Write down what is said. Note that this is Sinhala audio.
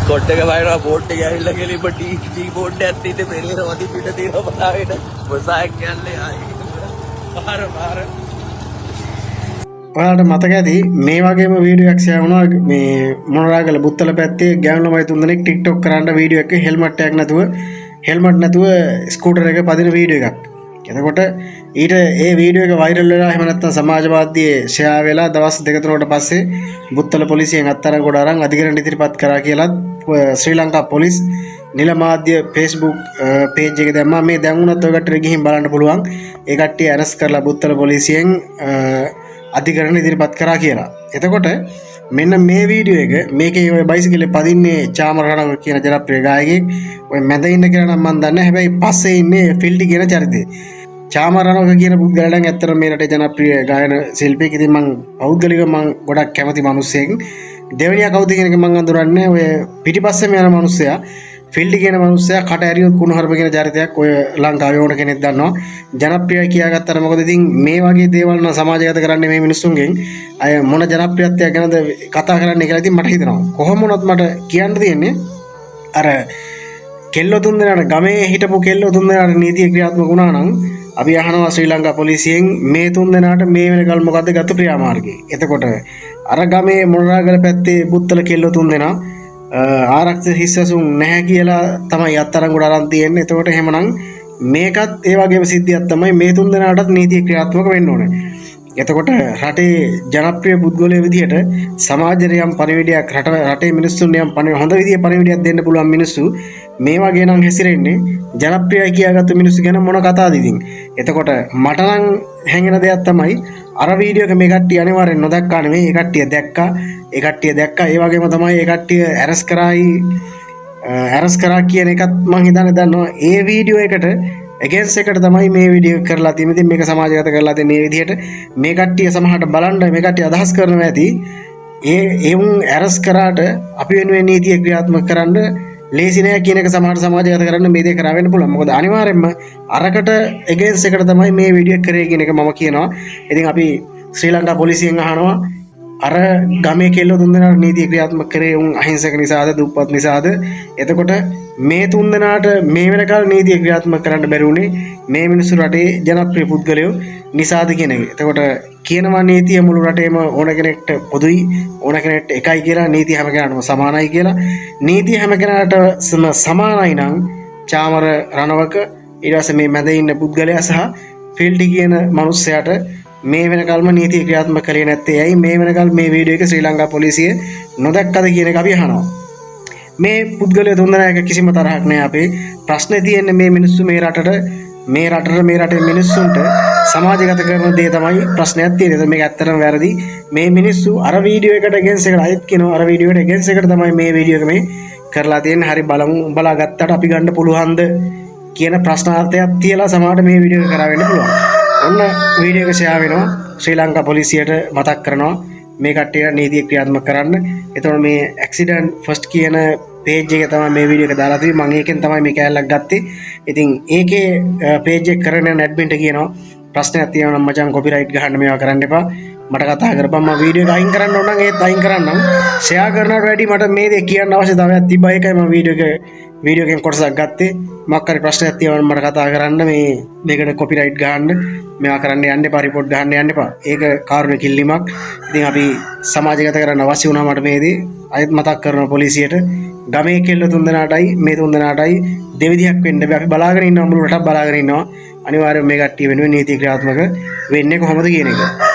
කොට් එක වයින්නවා බෝට් එක ඇවිල්ලා ගෙලින්ම ටී බෝට් එකත් ඉතින් පෙරේන වදි පිට තියෙනවා බලාගෙන මොසාක් කියන්නේ ආයි පාර ඔයාලට මතක ඇති මේ වගේම වීඩියෝ එකක් ෂෙයා වුණා මේ මොනරාගල බුත්තල පැත්තේ ගෑනු ළමයි තුන්දෙනෙක් TikTok කරන්න වීඩියෝ එක හෙල්මට් එකක් නැතුව ස්කූටර් එක පදින වීඩියෝ එකක්. එතකොට ඊට ඒ වීඩියෝ එක වෛරල් වෙලා එහෙම නැත්නම් සමාජ මාධ්‍යයේ ෂෙයා වෙලා දවස් දෙක තුනකට පස්සේ බුත්තල පොලිසියෙන් අත්අඩංගුවට අරන් අධිකරණයට ඉදිරිපත් කරා කියලා ශ්‍රී ලංකා පොලිස් නිල මාධ්‍ය Facebook page එකේ දැම්මා. මේ දැන් උනත් ඔය කට්ටිය ගිහින් බලන්න පුළුවන්. ඒ කට්ටිය අරස් කරලා බුත්තල පොලිසියෙන් අධිකරණ ඉදිරිපත් කරා කියලා. එතකොට මෙන්න මේ වීඩියෝ එක මේකේ ඔය බයිසිකලේ පදින්නේ චාමර රණවක කියන ජනප්‍රිය ගායකයෙක්. ඔය මැද ඉන්න කෙනා නම් මන් දන්නේ. හැබැයි පස්සේ ඉන්නේ ෆිල්ටි කියන චරිතේ. චාමර රණවක කියන පුද්ගලයා නම් ඇත්තටම මේ රටේ ජනප්‍රිය ගායන ශිල්පියෙක්. ඉතින් මං පෞද්ගලිකව මං ගොඩක් කැමති මිනිස්සෙක්. දෙවෙනියා කවුද කියන එක මං අඳුරන්නේ ඔය පිටිපස්සෙම යන මිනිස්සයා. ෆිල්ඩි කියන මිනිස්සයා කට ඇරියොත් කුණුහරුප කියන චරිතයක් ඔය ලංකාවේ ඕන කෙනෙක් දන්නවා. ජනප්‍රියයි කියාගත්තට මොකද ඉතින් මේ වගේ දේවල් නම් සමාජගත කරන්නේ මේ මිනිස්සුන්ගෙන් අය මොන ජනප්‍රියත්වයක් ගැනද කතා කරන්නේ කියලා ඉතින් මට හිතෙනවා. කොහොම වුණත් මට කියන්න තියෙන්නේ අර කෙල්ලෝ තුන්දෙනාට ගමේ හිටපු කෙල්ලෝ තුන්දෙනාට නීතිය ක්‍රියාත්මක වුණා නම් අපි අහනවා ශ්‍රී ලංකා පොලිසියෙන් මේ තුන්දෙනාට මේ වෙනකල් මොකද්ද ගත ක්‍රියාමාර්ගය. එතකොට අර ගමේ මොනරාගල පැත්තේ බුත්තල කෙල්ලෝ තුන්දෙනා ආරක්ෂිත හිස්සසුන් නැහැ කියලා තමයි අත්අඩංගුවට අරන් තියෙන්නේ. එතකොට එහෙමනම් මේකත් ඒ වගේම සිද්ධියක් තමයි මේ තුන් දෙනාටත් නීතිය ක්‍රියාත්මක වෙන්න ඕනේ. එතකොට රටේ ජනප්‍රිය පුද්ගලයෝ විදිහට සමාජයට යම් පරිවිඩයක් රටේ මිනිස්සුන් යම් හොඳ විදිහේ පරිවිඩයක් දෙන්න පුළුවන් මිනිස්සු මේ වගේ නම් හැසිරෙන්නේ ජනප්‍රියයි කියාගත්තු මිනිස්සු ගැන මොන කතාවද ඉතින්. එතකොට මට නම් හැඟෙන දෙයක් තමයි අර වීඩියෝ එක මේ කට්ටිය අනිවාර්යෙන් නොදැක්කා නෙමෙයි. ඒ කට්ටිය දැක්කා. ඒ වගේම තමයි ඒ කට්ටිය ඇරස් කරා කියන එකත් මං හිතන්නේ දන්නවා. ඒ වීඩියෝ එකට against එකට තමයි මේ වීඩියෝ කරලා තියෙන්නේ. ඉතින් මේක සමාජගත කරලා තියෙන මේ විදිහට මේ කට්ටිය සමහරට බලන්න මේ කට්ටිය අදහස් කරනවා ඇති. ඒවුන් ඇරස් කරාට අපි වෙනුවෙන් නීතිය ක්‍රියාත්මක කරන්න ලේසි නෑ කියන එක සමහර සමාජගත කරන්න මේ දේ කරා වෙන්න පුළුවන්. මොකද අනිවාර්යෙන්ම අරකට against එකට තමයි මේ වීඩියෝ කරේ කියන එක මම කියනවා. ඉතින් අපි ශ්‍රී ලංකා පොලිසියෙන් අහනවා අර ගමේ කෙල්ලෝ තුන්දෙනාට නීතිය ක්‍රියාත්මක කරේ උන් අහිංසක නිසාද දුප්පත් නිසාද? එතකොට මේ තුන්දෙනාට මේ වෙනකල් නීතිය ක්‍රියාත්මක කරන්න බැරි උනේ මේ මිනිස්සු රටේ ජනප්‍රිය පුද්ගලයෝ නිසාද කියන එක. එතකොට කියනවා නීතිය මුළු රටේම ඕන කෙනෙක්ට පොදුයි, ඕන කෙනෙක්ට එකයි කියලා, නීතිය හැම කෙනාටම සමානයි කියලා. නීතිය හැම කෙනාට සමානයි නම් චාමර රණවක ඊට පස්සේ මේ මැද ඉන්න පුද්ගලයා සහ ෆිල්ටි කියන මිනිස්සයාට මේ වෙනකල්ම නීතිය ක්‍රියාත්මක කරේ නැත්තේ ඇයි? මේ වෙනකල් මේ වීඩියෝ එක ශ්‍රී ලංකා පොලිසිය නොදැක්කද කියන එක අපි අහනවා. මේ පුද්ගලයා තුන්දෙනා එක කිසිම තරහක් නැහැ. අපේ ප්‍රශ්නේ තියෙන්නේ මේ මිනිස්සු මේ රටේ මිනිස්සුන්ට සමාජගත කරන දේ තමයි ප්‍රශ්නයක් තියෙන්නේ. මේක ඇත්තටම වැරදි. මේ මිනිස්සු අර වීඩියෝ එකට against එකට අයත් කියනවා. අර වීඩියෝ එකට against එකට තමයි මේ වීඩියෝ එක මේ කරලා තියෙන්නේ. හරි බලමු උඹලා ගත්තට අපි ගන්න පුළුවන්ද කියන ප්‍රශ්නාර්ථයක් තියලා සමහරට මේ වීඩියෝ එක කරා වෙන්න පුළුවන්. ඔන්න වීඩියෝ එක ෂෙයා වෙනවා. ශ්‍රී ලංකා පොලිසියට මතක් කරනවා මේ කට්ටියට නීතිය ක්‍රියාත්මක කරන්න. එතකොට මේ ඇක්සිඩන්ට් ෆස්ට් කියන page එක තමයි මේ වීඩියෝ එක දාලා තියෙන්නේ. මම ඒකෙන් තමයි මේ කැලලක් ගත්තේ. ඉතින් ඒකේ page එක කරන ඇඩ්මින්ට කියනවා ප්‍රශ්නයක් තියෙනවා නම් මචං කොපිරයිට් ගහන්න මේවා කරන්න එපා. මට කතා කරපන්. මම වීඩියෝ එක අයින් කරන්න ඕන නම් ඒත් අයින් කරන්නම්. ෂෙයා කරනවට වැඩිය මට මේ දේ කියන්න අවශ්‍යතාවයක් තිබ්බා. ඒකයි මම වීඩියෝ එකෙන් කොටසක් ගත්තේ. මොකක් හරි ප්‍රශ්නයක් තියෙනවා නම් මට කතා කරන්න. මේකට කොපිරයිට් ගහන්න මේවා කරන්න යන්න එපා, රිපෝට් ගහන්න යන්න එපා. ඒක කාරුණික කිල්ලීමක්. ඉතින් අපි සමාජගත කරන්න අවශ්‍ය වුණා මට මේදී අයත් මතක් කරනවා පොලිසියට. ගමේ කෙල්ල තුන්දෙනාටයි මේ තුන්දෙනාටයි දෙවිදිහක් වෙන්න බෑ. අපි බලාගෙන ඉන්නවා, මුළු රටක් බලාගෙන ඉන්නවා. අනිවාර්යයෙන් මේ කට්ටිය වෙනුවෙන් නීති ක්‍රියාත්මක වෙන්නේ කොහොමද කියන එක.